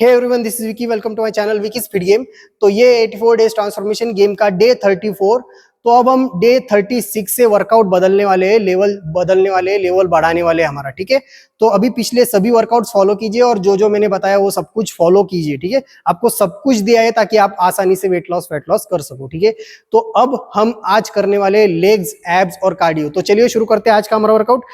Hey everyone, this is Vicky. Welcome to my channel Vicky speed game. तो ये 84 days transformation game का day 34। तो अब हम डे 36 से वर्कआउट बदलने वाले हैं, लेवल बदलने वाले हैं, लेवल बढ़ाने वाले हैं हमारा। ठीक है, तो अभी पिछले सभी वर्कआउट्स फॉलो कीजिए और जो जो मैंने बताया वो सब कुछ फॉलो कीजिए। ठीक है, आपको सब कुछ दिया है ताकि आप आसानी से वेट लॉस कर सको। ठीक है, तो अब हम आज करने वाले लेग्स, एब्स और कार्डियो। तो चलिए शुरू करते हैं आज का हमारा वर्कआउट।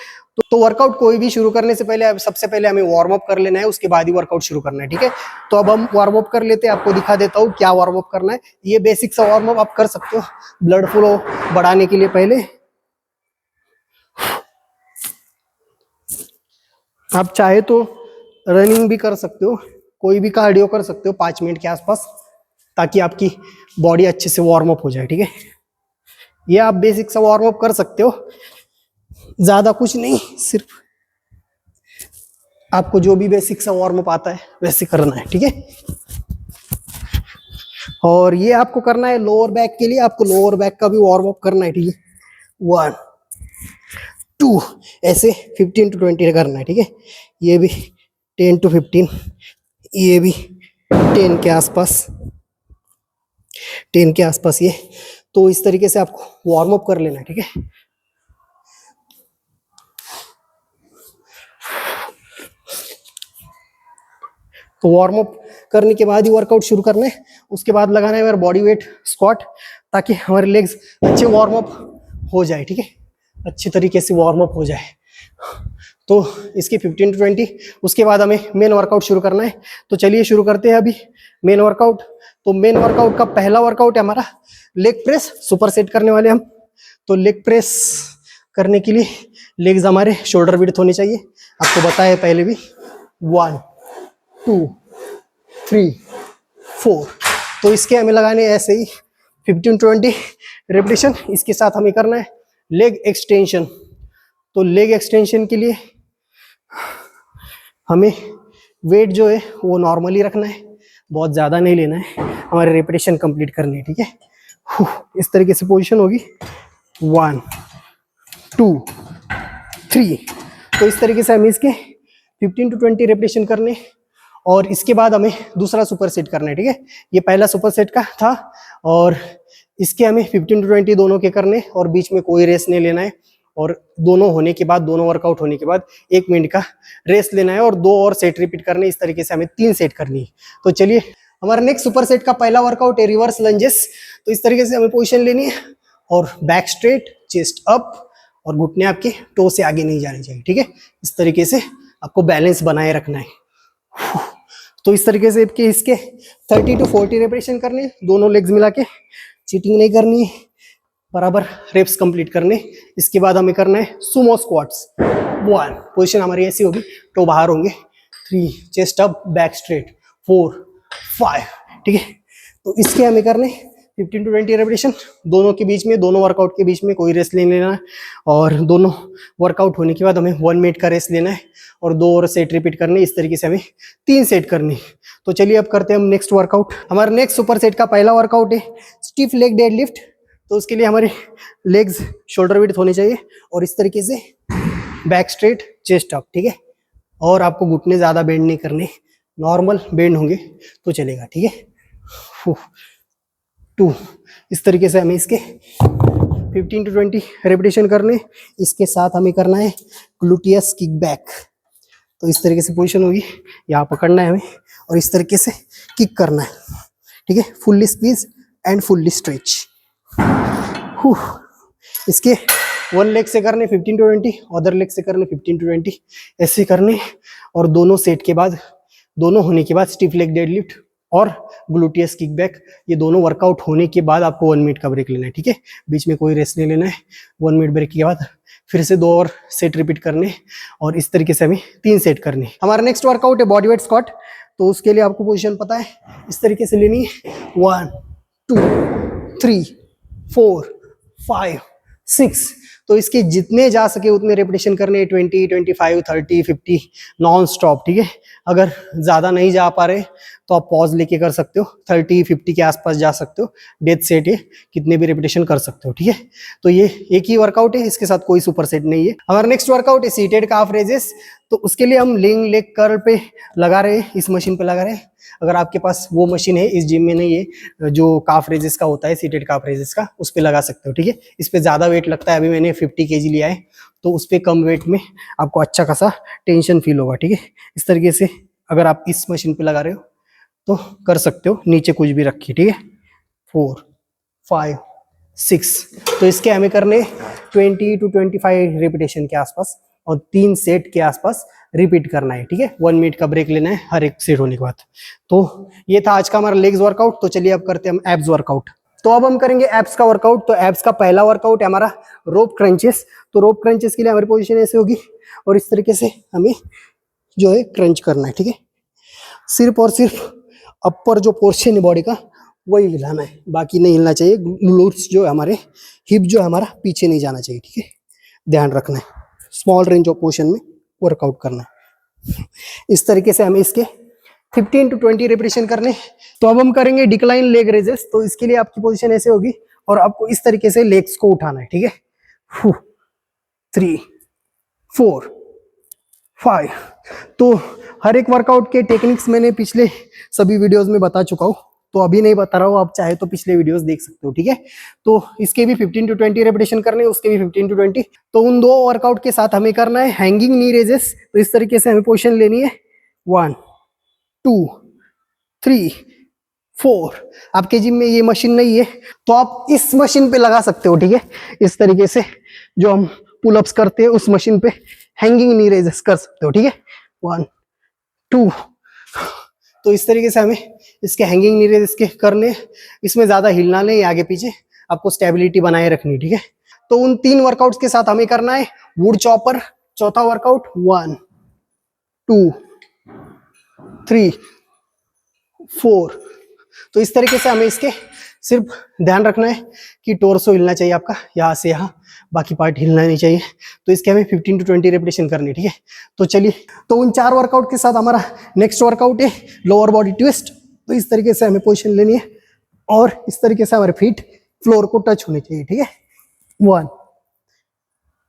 तो वर्कआउट कोई भी शुरू करने से पहले सबसे पहले हमें वार्म अप कर लेना है, उसके बाद ही वर्कआउट शुरू करना है। ठीक है, तो अब हम वार्म अप कर लेते हैं। आपको दिखा देता हूँ क्या वार्म अप करना है। ये बेसिक सा वार्म अप आप कर सकते हो ब्लड फ्लो बढ़ाने के लिए। पहले आप चाहे तो रनिंग भी कर सकते हो, कोई भी कार्डियो कर सकते हो 5 मिनट के आसपास, ताकि आपकी बॉडी अच्छे से वार्म अप हो जाए। ठीक है, ये आप बेसिक सा वार्म अप कर सकते हो, ज्यादा कुछ नहीं, सिर्फ आपको जो भी बेसिक सा वार्म अप आता है वैसे करना है। ठीक है, और ये आपको करना है लोअर बैक के लिए। आपको लोअर बैक का भी वार्म अप करना है। ठीक है, 1 2 ऐसे 15 to 20 करना है। ठीक है, ये भी 10 to 15, ये भी 10 के आसपास, 10 के आसपास ये। तो इस तरीके से आपको वार्म अप कर लेना है। ठीक है, तो वार्म अप करने के बाद ही वर्कआउट शुरू करना है। उसके बाद लगाना है हमारा बॉडी वेट स्क्वाट, ताकि हमारे लेग्स अच्छे वार्म अप हो जाए। ठीक है, अच्छे तरीके से वार्म अप हो जाए। तो इसके 15 to 20, उसके बाद हमें मेन वर्कआउट शुरू करना है। तो चलिए शुरू करते हैं अभी मेन वर्कआउट। तो मेन वर्कआउट का पहला वर्कआउट है हमारा लेग प्रेस। सुपर सेट करने वाले हम। तो लेग प्रेस करने के लिए लेग्स हमारे शोल्डर विड्थ होने चाहिए, आपको बताया पहले भी। 1 2 3 4। तो इसके हमें लगाने ऐसे ही 15 to 20 रेपिटेशन। इसके साथ हमें करना है लेग एक्सटेंशन। तो लेग एक्सटेंशन के लिए हमें वेट जो है वो नॉर्मली रखना है, बहुत ज़्यादा नहीं लेना है, हमारे रेपिटेशन कंप्लीट करनी है। ठीक है, इस तरीके से पोजीशन होगी 1 2 3। तो इस तरीके से हमें इसके 15 to 20 रेपिटेशन करने, और इसके बाद हमें दूसरा सुपर सेट करना है। ठीक है, ये पहला सुपर सेट का था, और इसके हमें 15 to 20 दोनों के करने, और बीच में कोई रेस्ट नहीं लेना है। और दोनों होने के बाद, दोनों वर्कआउट होने के बाद 1 मिनट का रेस्ट लेना है, और 2 और सेट रिपीट करने। इस तरीके से हमें 3 सेट करनी है। तो चलिए, हमारा नेक्स्ट सुपर सेट का पहला वर्कआउट है रिवर्स लंजेस। तो इस तरीके से हमें पोजिशन लेनी है, और बैक स्ट्रेट, चेस्ट अप, और घुटने आपके टो से आगे नहीं जाने चाहिए। ठीक है, इस तरीके से आपको बैलेंस बनाए रखना है। तो इस तरीके से इसके 30 to 40 रेपिटेशन करने, दोनों लेग्स मिला के, चीटिंग नहीं करनी है, बराबर रेप्स कंप्लीट करने। इसके बाद हमें करना है सुमो स्क्वाट्स। 1 पोजीशन हमारी ऐसी होगी, टो बाहर होंगे। 3 चेस्ट अप, बैक स्ट्रेट। 4 5। ठीक है, तो इसके हमें करने 15 to 20 रेपिटेशन, दोनों के बीच में, दोनों वर्कआउट के बीच में कोई रेस्ट नहीं लेना है। और दोनों वर्कआउट होने के बाद हमें 1 मिनट का रेस्ट लेना है, और 2 और सेट रिपीट करने। इस तरीके से हमें 3 सेट करनी। तो चलिए अब करते हैं हम नेक्स्ट वर्कआउट। हमारा नेक्स्ट सुपर सेट का पहला वर्कआउट है स्टिफ लेग डेडलिफ्ट। तो उसके लिए हमारे लेग्स शोल्डर विड्थ होने चाहिए, और इस तरीके से बैक स्ट्रेट, चेस्ट अप। ठीक है, और आपको घुटने ज्यादा बेंड नहीं करने, नॉर्मल बेंड होंगे तो चलेगा। ठीक है, 2। इस तरीके से हमें इसके 15 to 20 रेपिटेशन करने। इसके साथ हमें करना है ग्लूटियस किक बैक। तो इस तरीके से पोजीशन होगी, यहाँ पकड़ना है हमें, और इस तरीके से किक करना है। ठीक है, fully squeeze and fully stretch. इसके 1 लेग से करने 15 to 20, अदर लेग से करने 15 to 20, ऐसे करने। और दोनों सेट के बाद, दोनों होने के बाद स्टिफ लेग डेडलिफ्ट और ग्लूटियस किक बैक, ये दोनों वर्कआउट होने के बाद आपको 1 मिनट का ब्रेक लेना है। ठीक है, बीच में कोई रेस्ट नहीं लेना है। 1 मिनट ब्रेक के बाद फिर से 2 और सेट रिपीट करने, और इस तरीके से हमें 3 सेट करने। हमारा नेक्स्ट वर्कआउट है बॉडी वेट स्क्वाट। तो उसके लिए आपको पोजीशन पता है, इस तरीके से लेनी है। 1 2 3 4 5 6। तो इसके जितने जा सके उतने रेपिटेशन करने, 20, 25, 30, 50 नॉन स्टॉप, ठीक है। अगर ज्यादा नहीं जा पा रहे तो आप पॉज लेके कर सकते हो, 30, 50 के आसपास जा सकते हो। डेथ सेट है, कितने भी रेपिटेशन कर सकते हो, ठीक है। तो ये एक ही वर्कआउट है, इसके साथ कोई सुपर सेट नहीं है। हमारा नेक्स्ट वर्कआउट है सीटेड काफ रेजेस। तो उसके लिए हम लिंग लेग कर्ल पे लगा रहे हैं, इस मशीन पे लगा रहे हैं। अगर आपके पास वो मशीन है, इस जिम में नहीं है, जो काफ रेजेस का होता है, सीटेड काफ रेजेस का, उस पे लगा सकते हो, ठीक है। इस पे ज्यादा वेट लगता है, अभी मैंने 50 kg लिया है, तो उस पे कम वेट में आपको अच्छा खासा टेंशन फील होगा, ठीक है। इस तरीके से अगर आप इस मशीन पे लगा रहे हो तो कर सकते हो, नीचे कुछ भी रखिए, ठीक है। 4, 5, 6। तो इसके हमें करने 20 to 25 रिपीटेशन के आसपास और 3 सेट के आसपास रिपीट करना है, ठीक है। 1 मिनट का ब्रेक लेना है हर एक सेट होने के बाद। तो ये था आज का हमारा लेग्स वर्कआउट। तो चलिए अब करते हैं हम एब्स वर्कआउट। तो अब हम करेंगे एब्स का वर्कआउट। तो एब्स का पहला वर्कआउट है हमारा रोप क्रंचेस। तो रोप क्रंचेस के लिए हमारी पोजीशन ऐसे होगी और इस तरीके से हमें जो है क्रंच करना है, ठीक है। सिर्फ और सिर्फ अपर जो पोर्शन है बॉडी का वही हिलाना है, बाकी नहीं हिलना चाहिए। ग्लूट्स जो है हमारे, हिप जो है हमारा पीछे नहीं जाना चाहिए, ठीक है। ध्यान रखना है, स्मॉल रेंज ऑफ पोर्शन में वर्कआउट करना है। इस तरीके से हमें इसके 15 to 20 रेपिटेशन करने। तो अब हम करेंगे डिक्लाइन लेग रेजेस। तो इसके लिए आपकी पोजीशन ऐसे होगी और आपको इस तरीके से लेग्स को उठाना है, ठीक है। 3, 4, 5। तो हर एक वर्कआउट के टेक्निक्स मैंने पिछले सभी वीडियोस में बता चुका हूँ, तो अभी नहीं बता रहा हूँ, आप चाहे तो पिछले वीडियोस देख सकते हो, ठीक है। तो इसके भी 15 to 20 रेपिटेशन करने, उसके भी 15 to 20। तो उन दो वर्कआउट के साथ हमें करना है हैंगिंग नी रेजेस। तो इस तरीके से हमें पोजीशन लेनी है 1, 2, 3, 4। आपके जिम में ये मशीन नहीं है तो आप इस मशीन पे लगा सकते हो, ठीक है। इस तरीके से जो हम पुलअप्स करते हैं उस मशीन पे हैंगिंग नी रेजेस कर सकते हो, ठीक है। 1, 2। तो इस तरीके से हमें इसके हैंगिंग नी रेजेस के करने, इसमें ज्यादा हिलना नहीं, आगे पीछे आपको स्टेबिलिटी बनाए रखनी, ठीक है। तो उन 3 वर्कआउट्स के साथ हमें करना है वुड चॉपर। चौथा वर्कआउट 1, 2, 3, 4। तो इस तरीके से हमें इसके सिर्फ ध्यान रखना है कि टोर्सो हिलना चाहिए आपका, यहाँ से यहाँ, बाकी पार्ट हिलना नहीं चाहिए। तो इसके हमें 15 to 20 रेपिटेशन करनी, ठीक है। तो चलिए, तो उन 4 वर्कआउट के साथ हमारा नेक्स्ट वर्कआउट है लोअर बॉडी ट्विस्ट। तो इस तरीके से हमें पोजीशन लेनी है और इस तरीके से हमारे फीट फ्लोर को टच होने चाहिए, ठीक है। 1,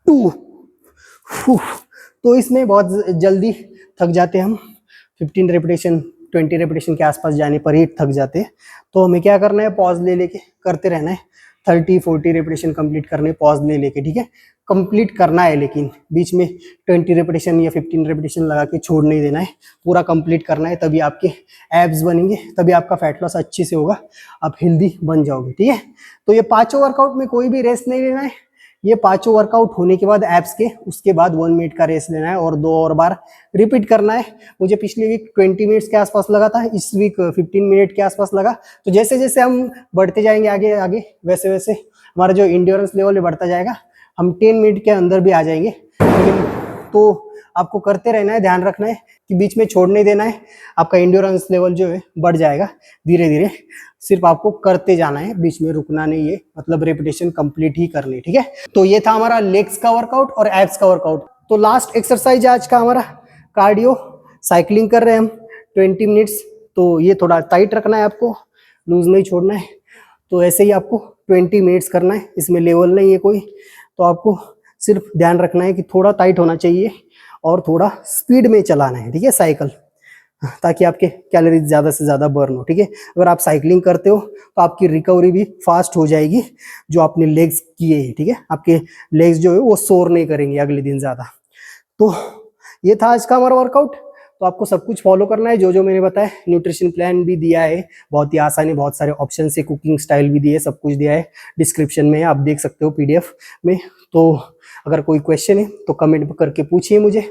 2। तो इसमें बहुत जल्दी थक जाते हैं हम, 15 रेपिटेशन 20 रेपिटेशन के आसपास जाने पर ही थक जाते हैं। तो हमें क्या करना है, पॉज ले लेके करते रहना है। 30, 40 रेपिटेशन कंप्लीट करने, पॉज ले लेके, ठीक है। कंप्लीट करना है, लेकिन बीच में 20 रेपिटेशन या 15 रेपिटेशन लगा के छोड़ नहीं देना है, पूरा कंप्लीट करना है। तभी आपके एब्स बनेंगे, तभी आपका फैट लॉस अच्छे से होगा, आप हेल्दी बन जाओगे, ठीक है। तो ये 5 वर्कआउट में कोई भी रेस्ट नहीं लेना है। ये 5 वर्कआउट होने के बाद एब्स के, उसके बाद 1 मिनट का रेस्ट लेना है और 2 और बार रिपीट करना है। मुझे पिछली वीक 20 मिनट्स के आसपास लगा था, इस वीक 15 मिनट के आसपास लगा। तो जैसे जैसे हम बढ़ते जाएंगे आगे आगे, वैसे वैसे हमारा जो इंड्योरेंस लेवल बढ़ता जाएगा, हम 10 मिनट के अंदर भी आ जाएंगे। तो आपको करते रहना है, ध्यान रखना है कि बीच में छोड़ नहीं देना है। आपका इंड्योरेंस लेवल जो है बढ़ जाएगा धीरे धीरे, सिर्फ आपको करते जाना है, बीच में रुकना नहीं है, मतलब रेपिटेशन कंप्लीट ही करनी, ठीक है। तो ये था हमारा लेग्स का वर्कआउट और एब्स का वर्कआउट। तो लास्ट एक्सरसाइज आज का हमारा कार्डियो, साइकिलिंग कर रहे हैं हम 20 मिनट्स। तो ये थोड़ा टाइट रखना है, आपको लूज नहीं छोड़ना है। तो ऐसे ही आपको 20 मिनट्स करना है, इसमें लेवल नहीं है कोई। तो आपको सिर्फ ध्यान रखना है कि थोड़ा टाइट होना चाहिए और थोड़ा स्पीड में चलाना है, ठीक है, साइकिल, ताकि आपके कैलोरीज ज़्यादा से ज़्यादा बर्न हो, ठीक है। अगर आप साइकिलिंग करते हो तो आपकी रिकवरी भी फास्ट हो जाएगी, जो आपने लेग्स किए हैं, ठीक है। आपके लेग्स जो है वो सोर नहीं करेंगे अगले दिन ज़्यादा। तो ये था आज का हमारा वर्कआउट। तो आपको सब कुछ फॉलो करना है जो जो मैंने बताया। न्यूट्रिशन प्लान भी दिया है, बहुत ही आसान है, बहुत सारे ऑप्शन से, कुकिंग स्टाइल भी दिए, सब कुछ दिया है डिस्क्रिप्शन में, आप देख सकते हो PDF में। तो अगर कोई क्वेश्चन है तो कमेंट करके पूछिए मुझे,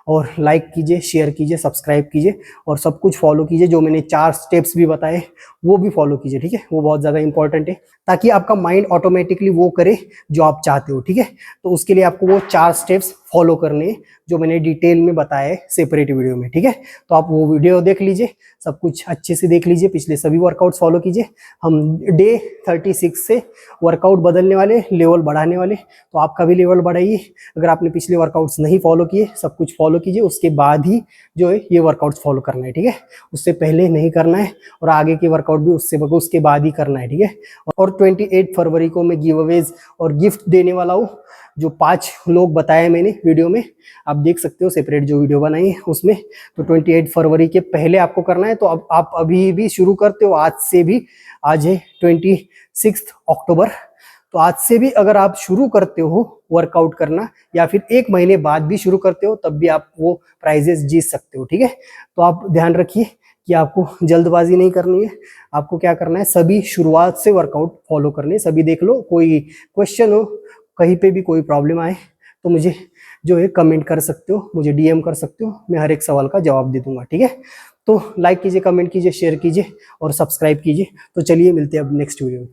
और लाइक कीजिए, शेयर कीजिए, सब्सक्राइब कीजिए और सब कुछ फॉलो कीजिए। जो मैंने 4 स्टेप्स भी बताए वो भी फॉलो कीजिए, ठीक है। वो बहुत ज़्यादा इंपॉर्टेंट है, ताकि आपका माइंड ऑटोमेटिकली वो करे जो आप चाहते हो, ठीक है। तो उसके लिए आपको वो 4 स्टेप्स फॉलो करने हैं जो मैंने डिटेल में बताया है सेपरेट वीडियो में, ठीक है। तो आप वो वीडियो देख लीजिए, सब कुछ अच्छे से देख लीजिए, पिछले सभी वर्कआउट्स फॉलो कीजिए। हम डे 36 से वर्कआउट बदलने वाले, लेवल बढ़ाने वाले, तो आपका भी लेवल बढ़ बढ़ाइए। अगर आपने पिछले वर्कआउट्स नहीं फॉलो किए, सब कुछ फॉलो कीजिए, उसके बाद ही जो है ये वर्कआउट्स फॉलो करना है, ठीक है। उससे पहले नहीं करना है, और आगे के वर्कआउट भी उसके बाद ही करना है, ठीक है। और 28 फरवरी को मैं गिव अवेज और गिफ्ट देने वाला हूँ। जो 5 लोग बताए मैंने वीडियो में, आप देख सकते हो सेपरेट जो वीडियो बनाई है उसमें। तो 28 फरवरी के पहले आपको करना है। तो अब आप अभी भी शुरू करते हो, आज से भी, आज है 26 अक्टूबर, तो आज से भी अगर आप शुरू करते हो वर्कआउट करना, या फिर 1 महीने बाद भी शुरू करते हो, तब भी आप वो प्राइजेस जीत सकते हो, ठीक है। तो आप ध्यान रखिए कि आपको जल्दबाजी नहीं करनी है। आपको क्या करना है, सभी शुरुआत से वर्कआउट फॉलो करने, सभी देख लो। कोई क्वेश्चन हो, कहीं पे भी कोई प्रॉब्लम आए, तो मुझे जो है कमेंट कर सकते हो, मुझे डीएम कर सकते हो, मैं हर एक सवाल का जवाब दे दूंगा, ठीक है। तो लाइक कीजिए, कमेंट कीजिए, शेयर कीजिए और सब्सक्राइब कीजिए। तो चलिए मिलते हैं अब नेक्स्ट वीडियो में।